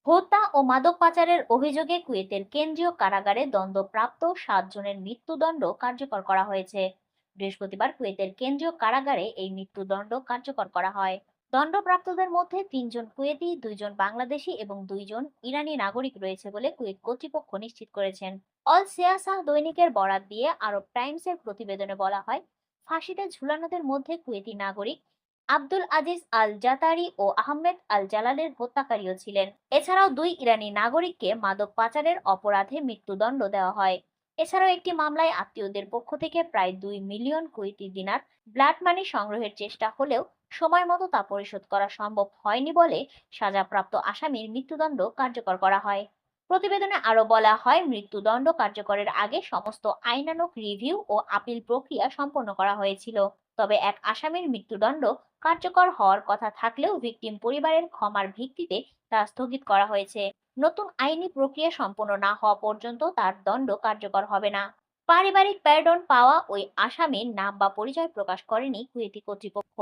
হত্যা ও মাদক পাচারের অভিযোগে কুয়েতের কেন্দ্রীয় কারাগারে দণ্ডপ্রাপ্ত 7 জনের মৃত্যুদণ্ড কার্যকর করা হয়েছে। বৃহস্পতিবার কুয়েতের কেন্দ্রীয় কারাগারে এই মৃত্যুদণ্ড কার্যকর করা হয়। দণ্ডপ্রাপ্তদের মধ্যে 3 জন কুয়েতি, 2 জন বাংলাদেশি এবং 2 জন ইরানি নাগরিক রয়েছে বলে কুয়েত কর্তৃপক্ষ নিশ্চিত করেছেন। অল সিয়াসাহ দৈনিকের বরাত দিয়ে আরব টাইমসের প্রতিবেদনে বলা হয়, ফাঁসিতে ঝুলানোদের মধ্যে কুয়েতি নাগরিক আব্দুল আজিজ আল জাতারি ও আহমেদ আল জালালের হত্যাকারীও ছিলেন। এছাড়াও 2 ইরানি নাগরিককে মাদক পাচারের অপরাধে মৃত্যুদণ্ড দেওয়া হয়। এছাড়াও একটি মামলায় আত্মীয়দের পক্ষ থেকে প্রায় 2 মিলিয়ন কুয়েতি দিনার ব্লাড মানি সংগ্রহের চেষ্টা হলেও সময় মতো তা পরিশোধ করা সম্ভব হয়নি বলে সাজাপ্রাপ্ত আসামির মৃত্যুদণ্ড কার্যকর করা হয়। প্রতিবেদনে আরো বলা হয়, মৃত্যুদণ্ড কার্যকরের আগে সমস্ত আইনানুগ রিভিউ ও আপিল প্রক্রিয়া সম্পন্ন করা হয়েছিল। তবে এক আসামির মৃত্যুদণ্ড কার্যকর হওয়ার কথা থাকলেও ভিকটিম পরিবারের ক্ষমার ভিত্তিতে তা স্থগিত করা হয়েছে। নতুন আইনি প্রক্রিয়া সম্পন্ন না হওয়া পর্যন্ত তার দণ্ড কার্যকর হবে না। পারিবারিক প্যারডন পাওয়া ওই আসামির নাম বা পরিচয় প্রকাশ করেনি কুয়েতি কর্তৃপক্ষ।